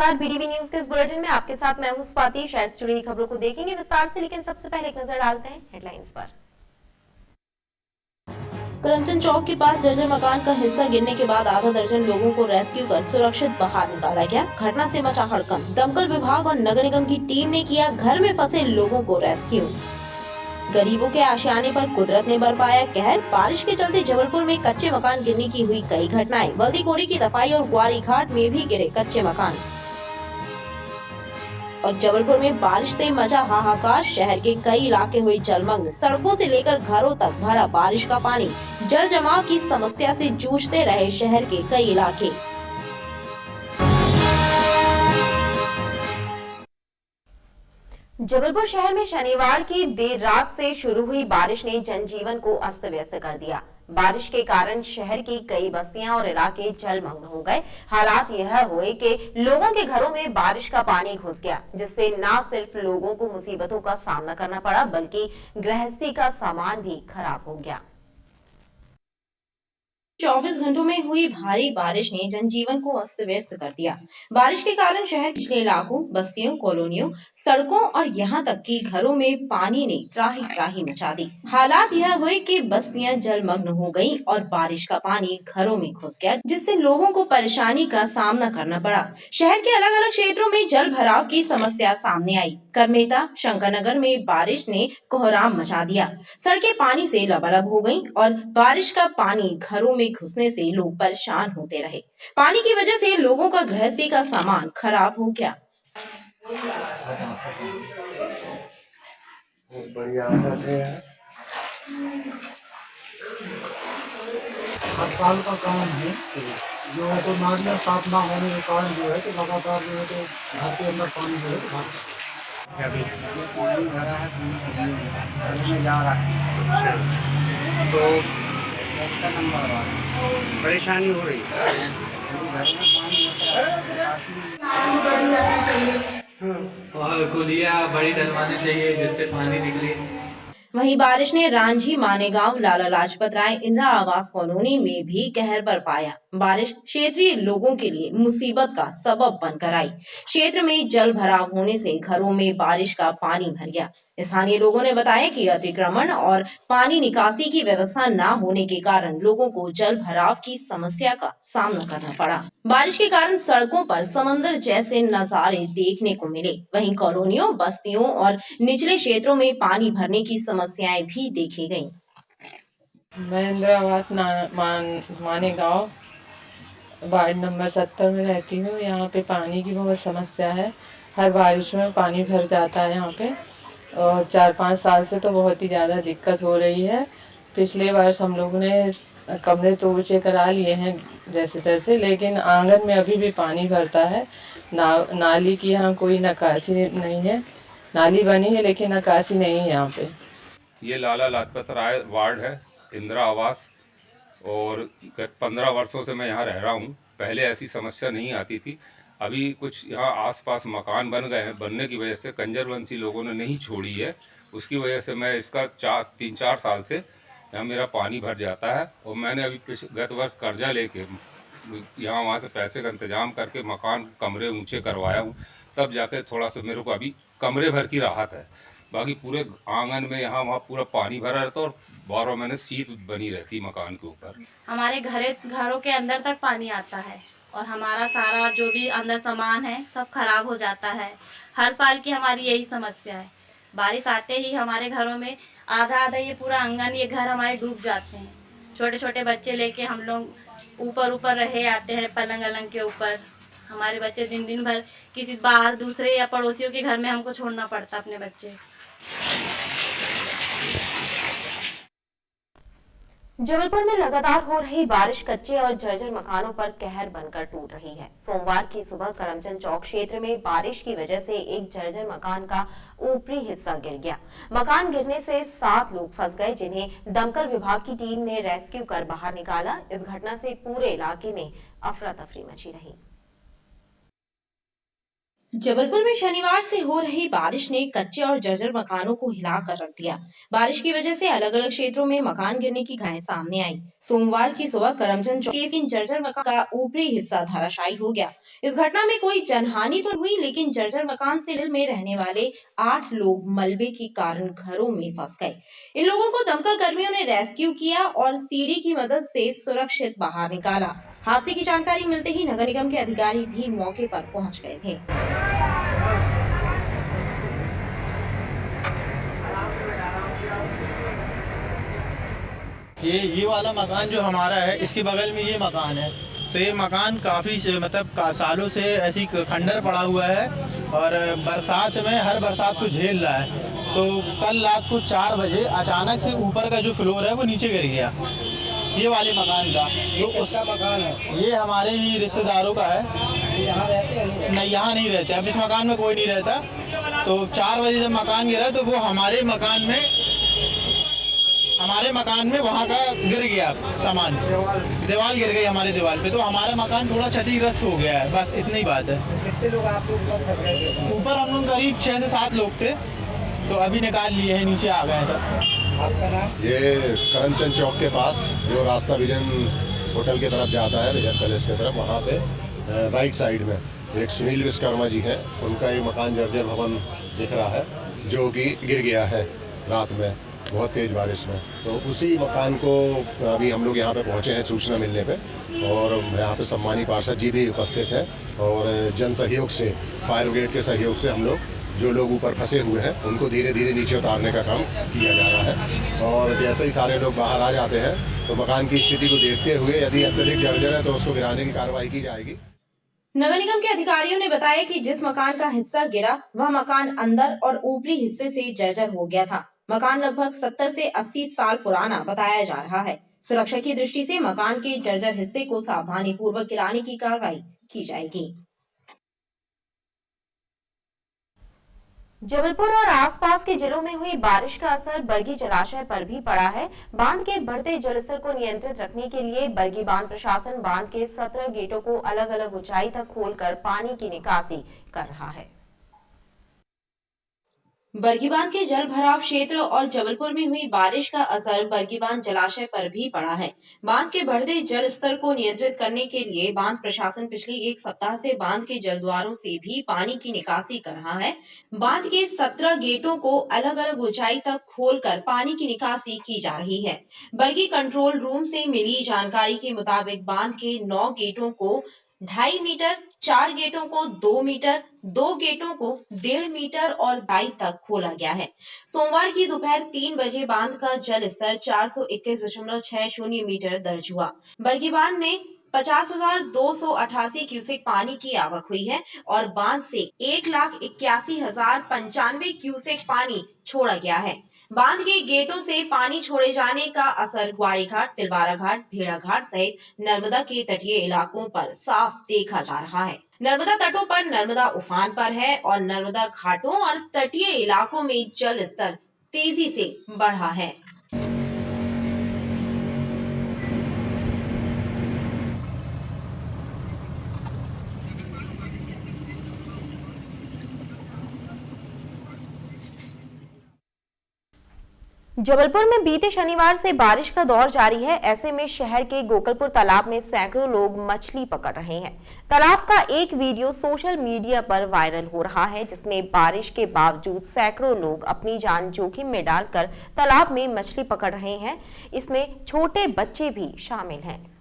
नमस्कार, BDV news के इस बुलेटिन में आपके साथ मैं हूं स्वाति। शहर से जुड़ी खबरों को देखेंगे विस्तार से, लेकिन सबसे पहले एक नजर डालते हैं हेडलाइंस पर। करमचंद चौक के पास जर्जर मकान का हिस्सा गिरने के बाद आधा दर्जन लोगों को रेस्क्यू कर सुरक्षित बाहर निकाला गया। घटना से मचा हड़कंप। दमकल विभाग और नगर निगम की टीम ने किया घर में फंसे लोगों को रेस्क्यू। गरीबों के आशियाने पर कुदरत ने बरपाया कहर। बारिश के चलते जबलपुर में कच्चे मकान गिरने की हुई कई घटनाएं। बल्दी कोरी की दफाई और ग्वारी घाट में भी गिरे कच्चे मकान। और जबलपुर में बारिश से मचा हाहाकार। शहर के कई इलाके हुए जलमग्न। सड़कों से लेकर घरों तक भरा बारिश का पानी। जल जमाव की समस्या से जूझते रहे शहर के कई इलाके। जबलपुर शहर में शनिवार की देर रात से शुरू हुई बारिश ने जनजीवन को अस्त व्यस्त कर दिया। बारिश के कारण शहर की कई बस्तियां और इलाके जलमग्न हो गए। हालात यह हुए कि लोगों के घरों में बारिश का पानी घुस गया, जिससे न सिर्फ लोगों को मुसीबतों का सामना करना पड़ा, बल्कि गृहस्थी का सामान भी खराब हो गया। 24 घंटों में हुई भारी बारिश ने जनजीवन को अस्त व्यस्त कर दिया। बारिश के कारण शहर के निचले इलाकों, बस्तियों, कॉलोनियों, सड़कों और यहाँ तक कि घरों में पानी ने त्राही त्राही मचा दी। हालात यह हुए कि बस्तियां जलमग्न हो गईं और बारिश का पानी घरों में घुस गया, जिससे लोगों को परेशानी का सामना करना पड़ा। शहर के अलग अलग क्षेत्रों में जल भराव की समस्या सामने आई। करमेता, शंकरनगर में बारिश ने कोहराम मचा दिया। सड़कें पानी से लबालब हो गईं और बारिश का पानी घरों में घुसने से लोग परेशान होते रहे। पानी की वजह से लोगों का गृहस्थी का सामान खराब हो गया। बढ़िया है। हर साल का काम है जो है, तो नालियाँ साफ ना होने के कारण जो है तो लगातार जो है तो घर के अंदर पानी जो है पानी भरा है, घर में जा रहा है तो उसका नंबर परेशानी हो रही है। घर में और कुलिया बड़ी डलवानी चाहिए जिससे पानी निकले। वहीं बारिश ने रांझी मानेगांव, लाला लाजपत राय इंदिरा आवास कॉलोनी में भी कहर बरपाया। बारिश क्षेत्रीय लोगों के लिए मुसीबत का सबब बनकर आई। क्षेत्र में जल भराव होने से घरों में बारिश का पानी भर गया। स्थानीय लोगों ने बताया कि अतिक्रमण और पानी निकासी की व्यवस्था न होने के कारण लोगों को जल भराव की समस्या का सामना करना पड़ा। बारिश के कारण सड़कों पर समंदर जैसे नजारे देखने को मिले। वहीं कॉलोनियों, बस्तियों और निचले क्षेत्रों में पानी भरने की समस्याएं भी देखी गयी। मैं इंदिरा आवास मानेगांव वार्ड नंबर 70 में रहती हूँ। यहाँ पे पानी की बहुत समस्या है। हर बारिश में पानी भर जाता है यहाँ पे, और 4-5 साल से तो बहुत ही ज़्यादा दिक्कत हो रही है। पिछले वर्ष हम लोग ने कमरे तो ऊंचे करा लिए हैं जैसे तैसे, लेकिन आंगन में अभी भी पानी भरता है। नाली की यहाँ कोई निकासी नहीं है। नाली बनी है लेकिन निकासी नहीं है यहाँ पे। ये लाला लाजपत राय वार्ड है, इंदिरा आवास, और 15 वर्षों से मैं यहाँ रह रहा हूँ। पहले ऐसी समस्या नहीं आती थी। अभी कुछ यहाँ आसपास मकान बन गए हैं, बनने की वजह से कंजरवंशी लोगों ने नहीं छोड़ी है। उसकी वजह से मैं इसका 3-4 साल से यहाँ मेरा पानी भर जाता है। और मैंने अभी गत वर्ष कर्जा लेके यहाँ वहाँ से पैसे का इंतजाम करके मकान कमरे ऊंचे करवाया हूँ, तब जाके थोड़ा सा मेरे को अभी कमरे भर की राहत है। बाकी पूरे आंगन में यहाँ वहाँ पूरा पानी भरा रहता है और 12 महीने शीत बनी रहती मकान के ऊपर। हमारे घरों के अंदर तक पानी आता है और हमारा सारा जो भी अंदर सामान है सब खराब हो जाता है। हर साल की हमारी यही समस्या है। बारिश आते ही हमारे घरों में आधा ये पूरा आंगन, ये घर हमारे डूब जाते हैं। छोटे छोटे बच्चे लेके हम लोग ऊपर रहे आते हैं पलंग के ऊपर। हमारे बच्चे दिन भर किसी बाहर दूसरे या पड़ोसियों के घर में हमको छोड़ना पड़ता अपने बच्चे। जबलपुर में लगातार हो रही बारिश कच्चे और जर्जर मकानों पर कहर बनकर टूट रही है। सोमवार की सुबह करमचंद चौक क्षेत्र में बारिश की वजह से एक जर्जर मकान का ऊपरी हिस्सा गिर गया। मकान गिरने से 7 लोग फंस गए, जिन्हें दमकल विभाग की टीम ने रेस्क्यू कर बाहर निकाला। इस घटना से पूरे इलाके में अफरा तफरी मची रही। जबलपुर में शनिवार से हो रही बारिश ने कच्चे और जर्जर मकानों को हिलाकर रख दिया। बारिश की वजह से अलग अलग क्षेत्रों में मकान गिरने की घटनाएं सामने आई। सोमवार की सुबह करमचंद चौक के जर्जर मकान का ऊपरी हिस्सा धराशायी हो गया। इस घटना में कोई जनहानि तो हुई, लेकिन जर्जर मकान से में रहने वाले 8 लोग मलबे के कारण घरों में फंस गए। इन लोगों को दमकल कर्मियों ने रेस्क्यू किया और सीढ़ी की मदद से सुरक्षित बाहर निकाला। हादसे की जानकारी मिलते ही नगर निगम के अधिकारी भी मौके पर पहुंच गए थे। ये वाला मकान जो हमारा है, इसके बगल में ये मकान है। तो ये मकान काफ़ी मतलब सालों से ऐसी खंडर पड़ा हुआ है और बरसात में हर बरसात को झेल रहा है। तो कल रात को 4 बजे अचानक से ऊपर का जो फ्लोर है वो नीचे गिर गया, ये वाले मकान का। तो उसका मकान है, ये हमारे ही रिश्तेदारों का है। यहाँ रहते हैं? नहीं, यहाँ नहीं रहते। अब इस मकान में कोई नहीं रहता। तो 4 बजे जब मकान गिरा तो वो हमारे मकान में वहाँ का गिर गया सामान, दीवार गिर गई हमारे दीवार पे। तो हमारा मकान थोड़ा क्षतिग्रस्त हो गया है, बस इतनी बात है। कितने लोग आप लोग फंस गए? ऊपर हम लोग करीब 6 से 7 लोग थे, तो अभी निकाल लिए हैं, नीचे आ गए हैं सब। आपका नाम? ये करमचंद चौक के पास जो रास्ता विजन होटल की तरफ जाता है, विजन पैलेस की तरफ, वहाँ पे राइट साइड में एक सुनील विश्वकर्मा जी है, उनका ये मकान जर्जर भवन दिख रहा है, जो कि गिर गया है रात में बहुत तेज़ बारिश में। तो उसी मकान को अभी हम लोग यहाँ पे पहुँचे हैं सूचना मिलने पे, और यहाँ पे सम्मानी पार्षद जी भी उपस्थित हैं, और जन सहयोग से, फायर ब्रिगेड के सहयोग से हम लोग जो लोग ऊपर फंसे हुए हैं उनको धीरे धीरे नीचे उतारने का काम किया जा रहा है। और जैसे ही सारे लोग बाहर आ जाते हैं तो मकान की स्थिति को देखते हुए यदि अत्यधिक जर्जर है तो उसको गिराने की कार्रवाई की जाएगी। नगर निगम के अधिकारियों ने बताया कि जिस मकान का हिस्सा गिरा वह मकान अंदर और ऊपरी हिस्से से जर्जर हो गया था। मकान लगभग 70 से 80 साल पुराना बताया जा रहा है। सुरक्षा की दृष्टि से मकान के जर्जर हिस्से को सावधानी पूर्वक गिराने की कार्रवाई की जाएगी। जबलपुर और आसपास के जिलों में हुई बारिश का असर बरगी जलाशय पर भी पड़ा है। बांध के बढ़ते जलस्तर को नियंत्रित रखने के लिए बरगी बांध प्रशासन बांध के 17 गेटों को अलग अलग ऊंचाई तक खोलकर पानी की निकासी कर रहा है। बरगी बांध के जल भराव क्षेत्र और जबलपुर में हुई बारिश का असर बरगी बांध जलाशय पर भी पड़ा है। बांध के बढ़ते जल स्तर को नियंत्रित करने के लिए बांध प्रशासन पिछले 1 सप्ताह से बांध के जलद्वारों से भी पानी की निकासी कर रहा है। बांध के 17 गेटों को अलग अलग ऊंचाई तक खोलकर पानी की निकासी की जा रही है। बरगी कंट्रोल रूम से मिली जानकारी के मुताबिक बांध के 9 गेटों को 2.5 मीटर, 4 गेटों को 2 मीटर, 2 गेटों को 1.5 मीटर और 2.5 तक खोला गया है। सोमवार की दोपहर 3 बजे बांध का जल स्तर 421.60 मीटर दर्ज हुआ। बरगी बांध में 50,288 क्यूसेक पानी की आवक हुई है और बांध से 1,81,095 क्यूसेक पानी छोड़ा गया है। बांध के गेटों से पानी छोड़े जाने का असर ग्वारी घाट, तिलवारा घाट, भेड़ा घाट सहित नर्मदा के तटीय इलाकों पर साफ देखा जा रहा है। नर्मदा तटों पर नर्मदा उफान पर है और नर्मदा घाटों और तटीय इलाकों में जल स्तर तेजी से बढ़ा है। जबलपुर में बीते शनिवार से बारिश का दौर जारी है। ऐसे में शहर के गोकलपुर तालाब में सैकड़ों लोग मछली पकड़ रहे हैं। तालाब का एक वीडियो सोशल मीडिया पर वायरल हो रहा है, जिसमें बारिश के बावजूद सैकड़ों लोग अपनी जान जोखिम में डालकर तालाब में मछली पकड़ रहे हैं। इसमें छोटे बच्चे भी शामिल हैं।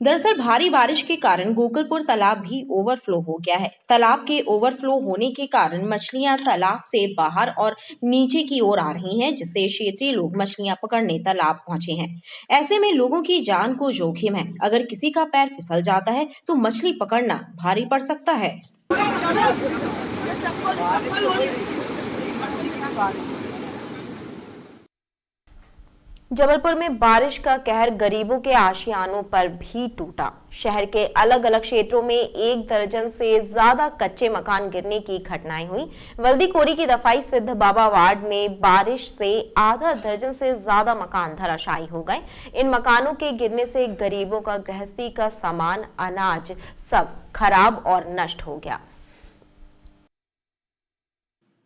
दरअसल भारी बारिश के कारण गोकलपुर तालाब भी ओवरफ्लो हो गया है। तालाब के ओवरफ्लो होने के कारण मछलियां तालाब से बाहर और नीचे की ओर आ रही हैं, जिससे क्षेत्रीय लोग मछलियां पकड़ने तालाब पहुंचे हैं। ऐसे में लोगों की जान को जोखिम है। अगर किसी का पैर फिसल जाता है तो मछली पकड़ना भारी पड़ सकता है। जबलपुर में बारिश का कहर गरीबों के आशियानों पर भी टूटा। शहर के अलग अलग क्षेत्रों में 1 दर्जन से ज्यादा कच्चे मकान गिरने की घटनाएं हुई। वल्दी कोरी की दफाई सिद्ध बाबा वार्ड में बारिश से आधा दर्जन से ज्यादा मकान धराशायी हो गए। इन मकानों के गिरने से गरीबों का गृहस्थी का सामान, अनाज सब खराब और नष्ट हो गया।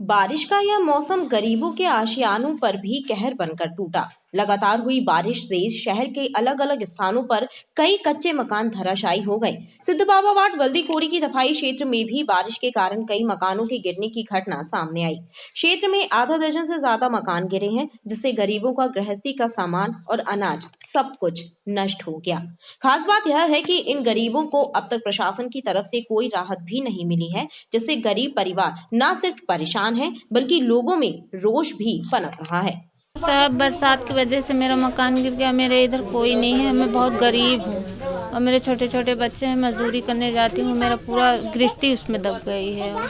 बारिश का यह मौसम गरीबों के आशियानों पर भी कहर बनकर टूटा। लगातार हुई बारिश से शहर के अलग अलग स्थानों पर कई कच्चे मकान धराशायी हो गए। सिद्ध बाबा वार्ड वल्दी कोरी की दफाई क्षेत्र में भी बारिश के कारण कई मकानों के गिरने की घटना सामने आई। क्षेत्र में आधा दर्जन से ज्यादा मकान गिरे हैं, जिससे गरीबों का गृहस्थी का सामान और अनाज सब कुछ नष्ट हो गया। खास बात यह है कि इन गरीबों को अब तक प्रशासन की तरफ से कोई राहत भी नहीं मिली है, जिससे गरीब परिवार न सिर्फ परेशान है बल्कि लोगों में रोष भी पनप रहा है। साहब, बरसात की वजह से मेरा मकान गिर गया। मेरे इधर कोई नहीं है, मैं बहुत गरीब हूँ और मेरे छोटे छोटे बच्चे हैं। मजदूरी करने जाती हूँ, मेरा पूरा गृहस्थी उसमें दब गई है और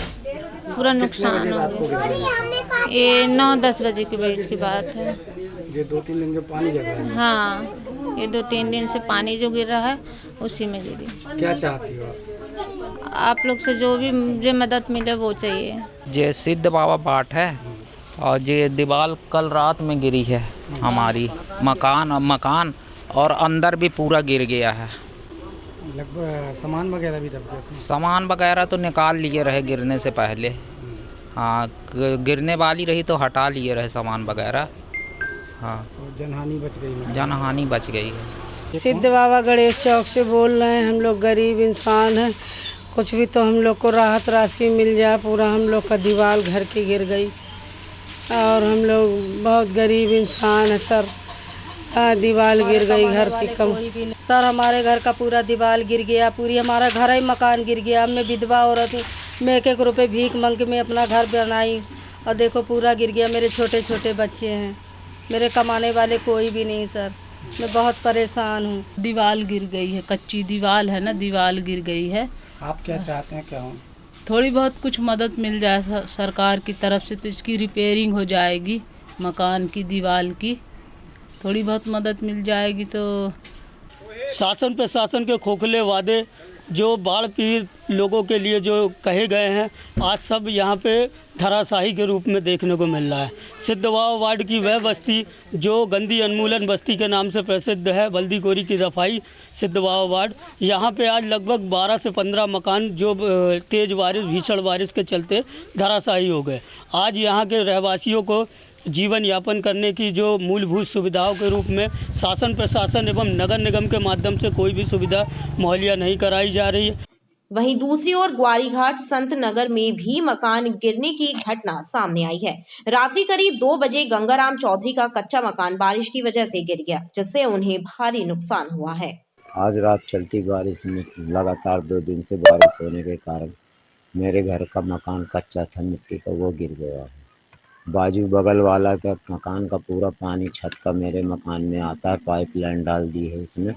पूरा नुकसान हो गया। ये 9-10 बजे के बीच की बात है। ये 2-3 दिन जो पानी गिर रहा है। हाँ, ये 2-3 दिन से पानी जो गिर रहा है उसी में गिरी। क्या चाहती हो आप लोग से? जो भी मुझे मदद मिले वो चाहिए। ये सिद्ध बाबा बाट है और ये दीवार कल रात में गिरी है हमारी। मकान और अंदर भी पूरा गिर गया है। लगभग सामान वगैरह भी दब गया। सामान वगैरह तो निकाल लिए रहे गिरने से पहले। हाँ, गिरने वाली रही तो हटा लिए रहे सामान वगैरह। हाँ, जनहानि बच गई। जनहानि बच गई है। सिद्ध बाबा गणेश चौक से बोल रहे हैं। हम लोग गरीब इंसान हैं, कुछ भी तो हम लोग को राहत राशि मिल जाए। पूरा हम लोग का दीवार घर की गिर गई और हम लोग बहुत गरीब इंसान है सर। दीवार गिर गई घर की कम। सर, हमारे घर का पूरा दीवार गिर गया, पूरी हमारा घर ही मकान गिर गया। मैं विधवा औरत हूँ, मैं 1-1 रुपये भीख मांग के मैं अपना घर बनाई और देखो पूरा गिर गया। मेरे छोटे छोटे बच्चे हैं, मेरे कमाने वाले कोई भी नहीं सर। मैं बहुत परेशान हूँ। दीवार गिर गई है, कच्ची दीवार है ना, दीवार गिर गई है। आप क्या चाहते हैं? क्या हो? थोड़ी बहुत कुछ मदद मिल जाए सरकार की तरफ से तो इसकी रिपेयरिंग हो जाएगी। मकान की दीवार की थोड़ी बहुत मदद मिल जाएगी तो। शासन प्रशासन के खोखले वादे जो बाढ़ पीड़ित लोगों के लिए जो कहे गए हैं, आज सब यहाँ पे धराशायी के रूप में देखने को मिल रहा है। सिद्ध बाबा वार्ड की वह बस्ती जो गंदी उन्मूलन बस्ती के नाम से प्रसिद्ध है, वल्दी कोरी की दफाई सिद्ध बाबा वार्ड, यहाँ पे आज लगभग 12 से 15 मकान जो तेज़ बारिश, भीषण बारिश के चलते धराशायी हो गए। आज यहाँ के रहवासियों को जीवन यापन करने की जो मूलभूत सुविधाओं के रूप में शासन प्रशासन एवं नगर निगम के माध्यम से कोई भी सुविधा मुहैया नहीं कराई जा रही है। वहीं दूसरी ओर ग्वारीघाट संत नगर में भी मकान गिरने की घटना सामने आई है। रात्रि करीब 2 बजे गंगाराम चौधरी का कच्चा मकान बारिश की वजह से गिर गया, जिससे उन्हें भारी नुकसान हुआ है। आज रात चलती बारिश में लगातार 2 दिन से बारिश होने के कारण मेरे घर का मकान कच्चा था मिट्टी का, वो गिर गया। बाजू बगल वाला का मकान का पूरा पानी छत का मेरे मकान में आता है। पाइपलाइन डाल दी है उसमें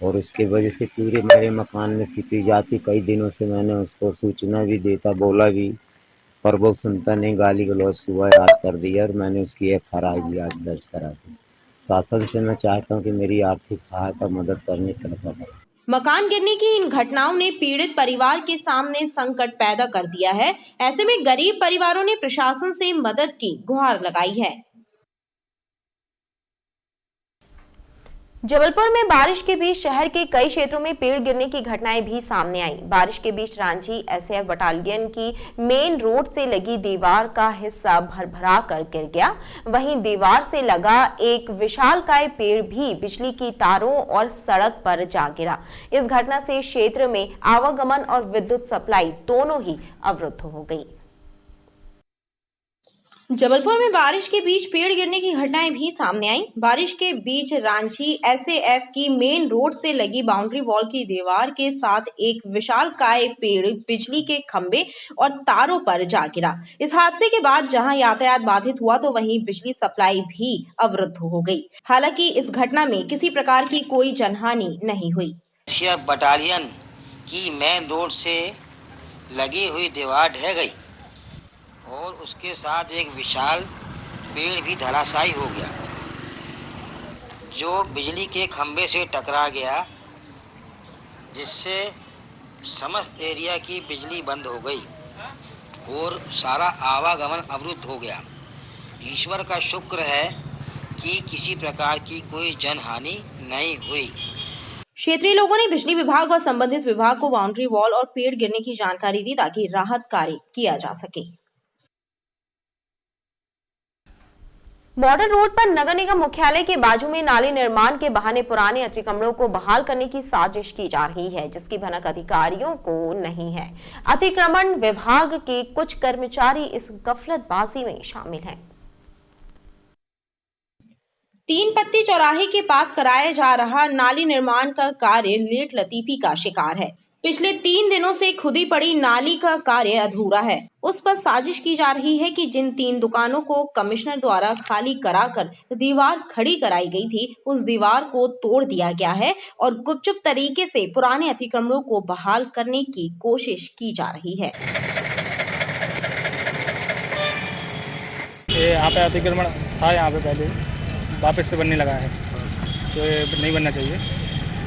और उसकी वजह से पूरे मेरे मकान में सीपी जाती। कई दिनों से मैंने उसको सूचना भी देता, बोला भी, पर वो सुनता नहीं। गाली गलौज सुबह आज कर दिया और मैंने उसकी FIR भी आज दर्ज करा दी। शासन से मैं चाहता हूँ कि मेरी आर्थिक सहायता मदद करने की तरफ। मकान गिरने की इन घटनाओं ने पीड़ित परिवार के सामने संकट पैदा कर दिया है। ऐसे में गरीब परिवारों ने प्रशासन से मदद की गुहार लगाई है। जबलपुर में बारिश के बीच शहर के कई क्षेत्रों में पेड़ गिरने की घटनाएं भी सामने आई। बारिश के बीच रांची SF बटालियन की मेन रोड से लगी दीवार का हिस्सा भरभरा कर गिर गया। वहीं दीवार से लगा एक विशालकाय पेड़ भी बिजली की तारों और सड़क पर जा गिरा। इस घटना से क्षेत्र में आवागमन और विद्युत सप्लाई दोनों ही अवरुद्ध हो गई। जबलपुर में बारिश के बीच पेड़ गिरने की घटनाएं भी सामने आई। बारिश के बीच रांची SAF की मेन रोड से लगी बाउंड्री वॉल की दीवार के साथ एक विशालकाय पेड़ बिजली के खंभे और तारों पर जा गिरा। इस हादसे के बाद जहां यातायात बाधित हुआ तो वहीं बिजली सप्लाई भी अवरुद्ध हो गई। हालांकि इस घटना में किसी प्रकार की कोई जनहानि नहीं हुई। बटालियन की मेन रोड से लगी हुई दीवार ढह गई और उसके साथ एक विशाल पेड़ भी धराशायी हो गया। जो बिजली के खंभे से टकरा गया, जिससे समस्त एरिया की बिजली बंद हो गई और सारा आवागमन अवरुद्ध हो गया। ईश्वर का शुक्र है कि किसी प्रकार की कोई जनहानि नहीं हुई। क्षेत्रीय लोगों ने बिजली विभाग और संबंधित विभाग को बाउंड्री वॉल और पेड़ गिरने की जानकारी दी ताकि राहत कार्य किया जा सके। मॉडल रोड पर नगर निगम मुख्यालय के बाजू में नाली निर्माण के बहाने पुराने अतिक्रमणों को बहाल करने की साजिश की जा रही है, जिसकी भनक अधिकारियों को नहीं है। अतिक्रमण विभाग के कुछ कर्मचारी इस गफलतबाजी में शामिल हैं। तीन पत्ती चौराहे के पास कराया जा रहा नाली निर्माण का कार्य लेट लतीफी का शिकार है। पिछले 3 दिनों से खुदी पड़ी नाली का कार्य अधूरा है। उस पर साजिश की जा रही है कि जिन 3 दुकानों को कमिश्नर द्वारा खाली कराकर दीवार खड़ी कराई गई थी, उस दीवार को तोड़ दिया गया है और गुपचुप तरीके से पुराने अतिक्रमणों को बहाल करने की कोशिश की जा रही है। यहाँ पे अतिक्रमण था, यहाँ पे पहले वापस से बनने लगा है, तो ये नहीं बनना चाहिए।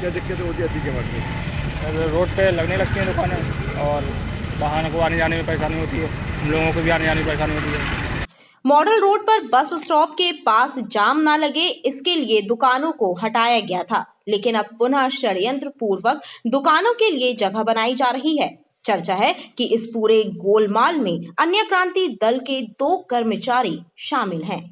क्या दिक्कत होती है अतिक्रमण से? रोड पे लगने लगती हैं दुकानें और वाहनों को आने जाने में परेशानी होती है, हम लोगों को भी आने जाने में परेशानी होती है। मॉडल रोड पर बस स्टॉप के पास जाम न लगे, इसके लिए दुकानों को हटाया गया था, लेकिन अब पुनः षड्यंत्र पूर्वक दुकानों के लिए जगह बनाई जा रही है। चर्चा है कि इस पूरे गोलमाल में अन्य क्रांति दल के 2 कर्मचारी शामिल हैं।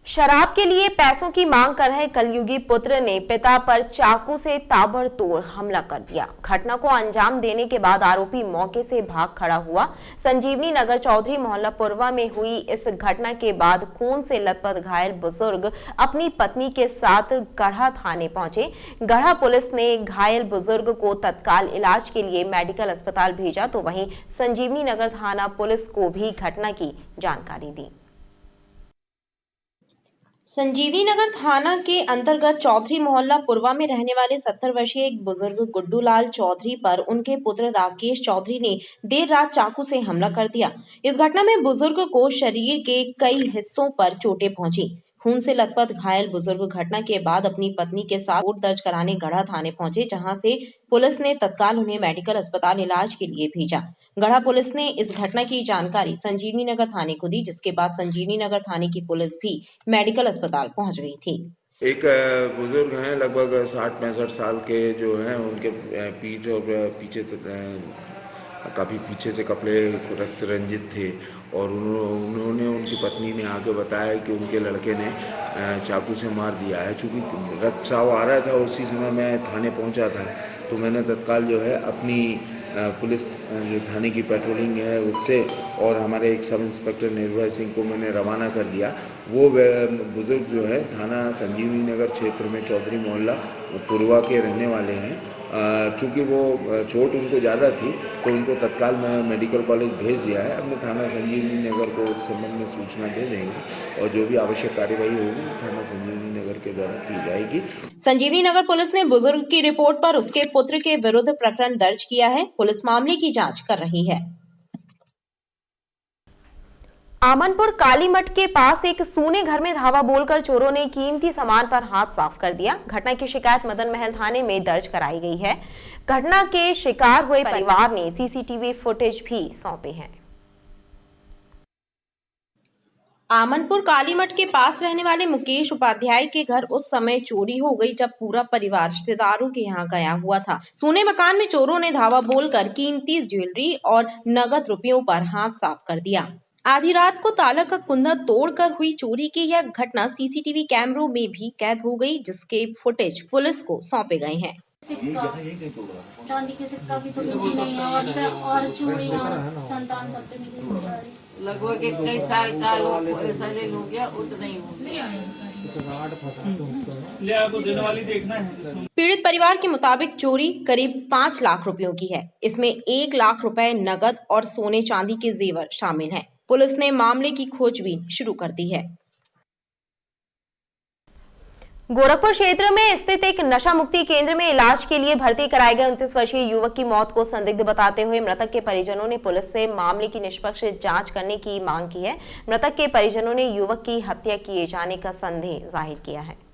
शराब के लिए पैसों की मांग कर रहे कलयुगी पुत्र ने पिता पर चाकू से ताबड़तोड़ हमला कर दिया। घटना को अंजाम देने के बाद आरोपी मौके से भाग खड़ा हुआ। संजीवनी नगर चौधरी मोहल्ला पुरवा में हुई इस घटना के बाद खून से लथपथ घायल बुजुर्ग अपनी पत्नी के साथ गढ़ा थाने पहुंचे। गढ़ा पुलिस ने घायल बुजुर्ग को तत्काल इलाज के लिए मेडिकल अस्पताल भेजा, तो वहीं संजीवनी नगर थाना पुलिस को भी घटना की जानकारी दी। संजीवनी नगर थाना के अंतर्गत चौधरी मोहल्ला पुरवा में रहने वाले 70 वर्षीय एक बुजुर्ग गुड्डू लाल चौधरी पर उनके पुत्र राकेश चौधरी ने देर रात चाकू से हमला कर दिया। इस घटना में बुजुर्ग को शरीर के कई हिस्सों पर चोटें पहुंची। खून से लथपथ घायल बुजुर्ग घटना के बाद अपनी पत्नी के साथ रिपोर्ट दर्ज कराने गढ़ा थाने पहुंचे, जहां से पुलिस ने तत्काल उन्हें मेडिकल अस्पताल इलाज के लिए भेजा। गढ़ा पुलिस ने इस घटना की जानकारी संजीवनी नगर थाने को दी, जिसके बाद संजीवनी नगर थाने की पुलिस भी मेडिकल अस्पताल पहुंच गई थी। एक बुजुर्ग हैं, लगभग 60-65 साल के, जो हैं उनके पीठ और पीछे काफ़ी पीछे से कपड़े रक्त रंजित थे और उन्होंने उनकी पत्नी ने आके बताया कि उनके लड़के ने चाकू से मार दिया है। चूँकि रक्तस्राव आ रहा था, उसी समय मैं थाने पहुंचा था, तो मैंने तत्काल जो है अपनी पुलिस जो थाने की पेट्रोलिंग है उससे और हमारे एक सब इंस्पेक्टर निर्भय सिंह को मैंने रवाना कर दिया। वो बुजुर्ग जो है थाना संजीवनी नगर क्षेत्र में चौधरी मोहल्ला पुरवा के रहने वाले हैं। चूँकि वो चोट उनको ज़्यादा थी तो उनको तत्काल मैं मेडिकल कॉलेज भेज दिया है। अपने थाना संजीवनी नगर को उस संबंध में सूचना दे देंगे और जो भी आवश्यक कार्यवाही होगी थाना संजीवनी नगर के द्वारा की जाएगी। संजीवनी नगर पुलिस ने बुजुर्ग की रिपोर्ट पर उसके पुत्र के विरुद्ध प्रकरण दर्ज किया है। पुलिस मामले की जांच कर रही है। आमनपुर कालीमठ के पास एक सूने घर में धावा बोलकर चोरों ने कीमती सामान पर हाथ साफ कर दिया। घटना की शिकायत मदन महल थाने में दर्ज कराई गई है। घटना के शिकार हुए परिवार ने सीसीटीवी फुटेज भी सौंपे हैं। आमनपुर कालीमठ के पास रहने वाले मुकेश उपाध्याय के घर उस समय चोरी हो गई जब पूरा परिवार रिश्तेदारों के यहाँ गया हुआ था। सोने मकान में चोरों ने धावा बोलकर कीमती ज्वेलरी और नगद रुपयों पर हाथ साफ कर दिया। आधी रात को ताला का कुंदा तोड़कर हुई चोरी की यह घटना सीसीटीवी कैमरों में भी कैद हो गई, जिसके फुटेज पुलिस को सौंपे गए हैं। चांदी के सिक्का भी तो कुछ नहीं है और चूड़ियां संतान सब पे लगभग 21 साल का लोग ऐसा ले लो गया, उतना ही हो गया। पीड़ित परिवार के मुताबिक चोरी करीब 5 लाख रुपयों की है। इसमें 1 लाख रुपए नगद और सोने चांदी के जेवर शामिल हैं। पुलिस ने मामले की खोजबीन शुरू कर दी है। गोरखपुर क्षेत्र में स्थित एक नशा मुक्ति केंद्र में इलाज के लिए भर्ती कराए गए 29 वर्षीय युवक की मौत को संदिग्ध बताते हुए मृतक के परिजनों ने पुलिस से मामले की निष्पक्ष जांच करने की मांग की है। मृतक के परिजनों ने युवक की हत्या किए जाने का संदेह जाहिर किया है।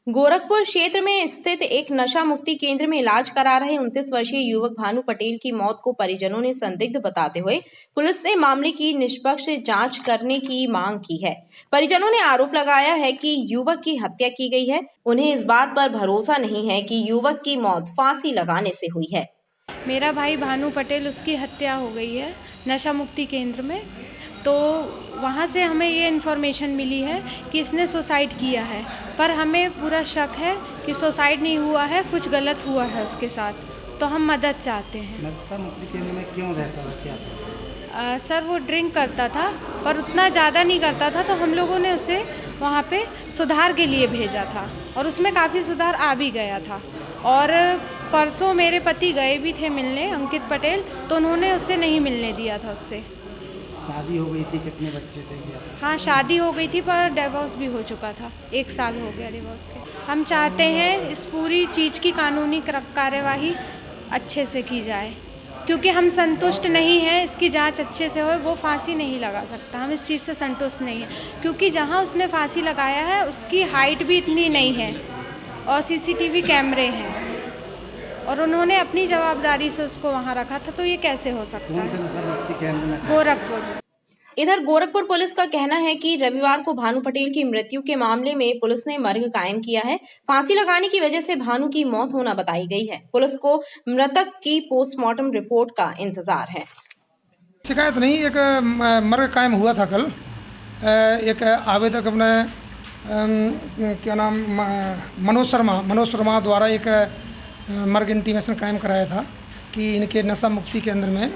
गोरखपुर क्षेत्र में स्थित एक नशा मुक्ति केंद्र में इलाज करा रहे 29 वर्षीय युवक भानु पटेल की मौत को परिजनों ने संदिग्ध बताते हुए पुलिस ने मामले की निष्पक्ष जांच करने की मांग की है। परिजनों ने आरोप लगाया है कि युवक की हत्या की गई है। उन्हें इस बात पर भरोसा नहीं है कि युवक की मौत फांसी लगाने से हुई है। मेरा भाई भानु पटेल, उसकी हत्या हो गई है नशा मुक्ति केंद्र में। तो वहाँ से हमें ये इन्फॉर्मेशन मिली है कि इसने सुसाइड किया है, पर हमें पूरा शक है कि सुसाइड नहीं हुआ है, कुछ गलत हुआ है उसके साथ। तो हम मदद चाहते हैं। नशा मुक्ति केंद्र में क्यों रहता था, क्या सर वो ड्रिंक करता था, पर उतना ज़्यादा नहीं करता था, तो हम लोगों ने उसे वहाँ पे सुधार के लिए भेजा था और उसमें काफ़ी सुधार आ भी गया था। और परसों मेरे पति गए भी थे मिलने, अंकित पटेल, तो उन्होंने उसे नहीं मिलने दिया था उससे। शादी हो गई थी, कितने बच्चे थे? हाँ, शादी हो गई थी, पर डिवोर्स भी हो चुका था, 1 साल हो गया डिवोर्स के। हम चाहते हैं इस पूरी चीज़ की कानूनी कार्यवाही अच्छे से की जाए, क्योंकि हम संतुष्ट नहीं हैं। इसकी जांच अच्छे से हो, वो फांसी नहीं लगा सकता। हम इस चीज़ से संतुष्ट नहीं हैं, क्योंकि जहां उसने फांसी लगाया है उसकी हाइट भी इतनी नहीं है और सीसीटीवी कैमरे हैं और उन्होंने अपनी जवाबदारी से उसको वहां रखा था, तो ये कैसे हो सकता है? गोरखपुर। इधर गोरखपुर पुलिस का कहना है कि रविवार को भानु पटेल की मृत्यु के मामले में पुलिस ने मर्ग कायम किया है। फांसी लगाने की वजह से भानु की मौत होना बताई गई है। पुलिस को मृतक की पोस्टमार्टम रिपोर्ट का इंतजार है। शिकायत नहीं, एक मर्ग कायम हुआ था कल। एक आवेदक अपने क्या नाम मनोज शर्मा द्वारा एक मर्ग इंटीमेशन कायम कराया था कि इनके नशा मुक्ति के अंदर में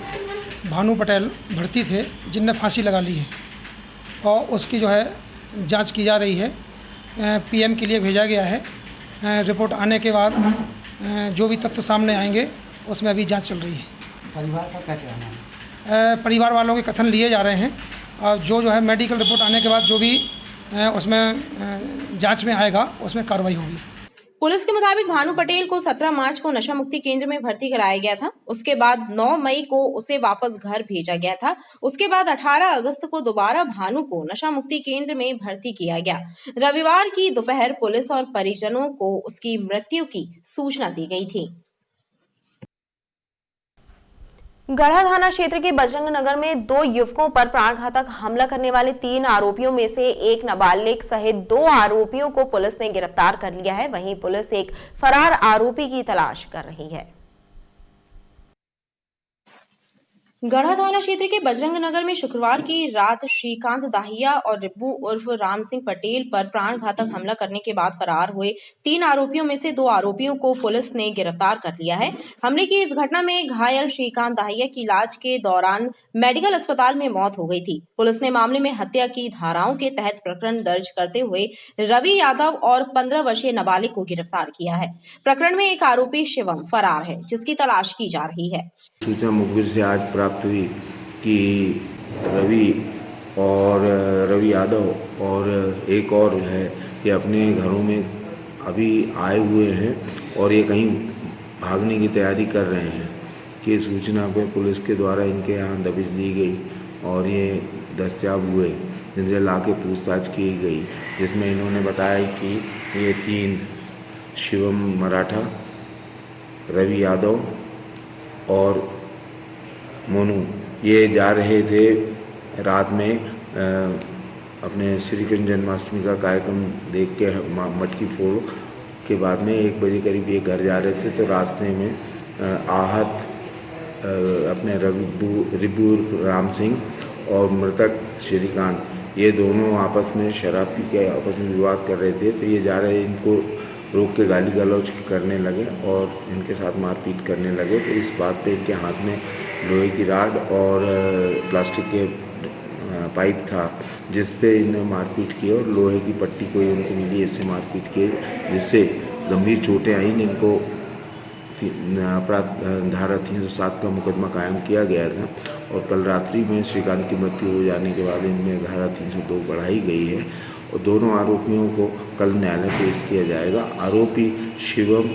भानु पटेल भर्ती थे जिनने फांसी लगा ली है, और उसकी जो है जांच की जा रही है। पीएम के लिए भेजा गया है। रिपोर्ट आने के बाद जो भी तथ्य सामने आएंगे उसमें अभी जांच चल रही है। परिवार का क्या कहना है? परिवार वालों के कथन लिए जा रहे हैं और जो है मेडिकल रिपोर्ट आने के बाद जो भी उसमें जांच में आएगा उसमें कार्रवाई होगी। पुलिस के मुताबिक भानु पटेल को 17 मार्च को नशा मुक्ति केंद्र में भर्ती कराया गया था। उसके बाद 9 मई को उसे वापस घर भेजा गया था। उसके बाद 18 अगस्त को दोबारा भानु को नशा मुक्ति केंद्र में भर्ती किया गया। रविवार की दोपहर पुलिस और परिजनों को उसकी मृत्यु की सूचना दी गई थी। गढ़ा थाना क्षेत्र के बजरंग नगर में 2 युवकों पर प्राणघातक हमला करने वाले 3 आरोपियों में से एक नाबालिग सहित 2 आरोपियों को पुलिस ने गिरफ्तार कर लिया है। वहीं पुलिस एक फरार आरोपी की तलाश कर रही है। गढ़ा थाना क्षेत्र के बजरंग नगर में शुक्रवार की रात श्रीकांत दाहिया और रिब्बू उर्फ राम सिंह पटेल पर प्राणघातक हमला करने के बाद फरार हुए 3 आरोपियों में से 2 आरोपियों को पुलिस ने गिरफ्तार कर लिया है। हमले की इस घटना में घायल श्रीकांत दाहिया की इलाज के दौरान मेडिकल अस्पताल में मौत हो गई थी। पुलिस ने मामले में हत्या की धाराओं के तहत प्रकरण दर्ज करते हुए रवि यादव और 15 वर्षीय नाबालिग को गिरफ्तार किया है। प्रकरण में एक आरोपी शिवम फरार है, जिसकी तलाश की जा रही है। सूचना मुखबिर से आज प्राप्त हुई कि रवि यादव और एक और है, ये अपने घरों में अभी आए हुए हैं और ये कहीं भागने की तैयारी कर रहे हैं कि सूचना पे पुलिस के द्वारा इनके यहाँ दबिश दी गई और ये दस्तयाब हुए, जिनसे लाके पूछताछ की गई, जिसमें इन्होंने बताया कि ये 3 शिवम मराठा, रवि यादव और मोनू ये जा रहे थे रात में अपने श्री कृष्ण जन्माष्टमी का कार्यक्रम देख के मटकी फोड़ के बाद में 1 बजे करीब ये घर जा रहे थे। तो रास्ते में आहत अपने रिब्बू राम सिंह और मृतक श्रीकांत ये दोनों आपस में शराब पी के आपस में विवाद कर रहे थे। तो ये जा रहे इनको रोक के गाली गलौज करने लगे और इनके साथ मारपीट करने लगे। तो इस बात पे इनके हाथ में लोहे की राड और प्लास्टिक के पाइप था, जिस पे इन्हें मारपीट की और लोहे की पट्टी कोई उनको मिली, इससे मारपीट की, जिससे गंभीर चोटें आई। इनको अपराध धारा 307 का मुकदमा कायम किया गया था और कल रात्रि में श्रीकांत की मृत्यु हो जाने के बाद इनमें धारा 302 बढ़ाई गई है और दोनों आरोपियों को कल न्यायालय पेश किया जाएगा। आरोपी शिवम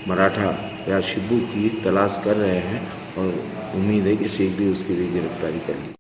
मराठा या शिबू की तलाश कर रहे हैं और उम्मीद है कि शीघ्र ही उसकी भी गिरफ्तारी कर ली।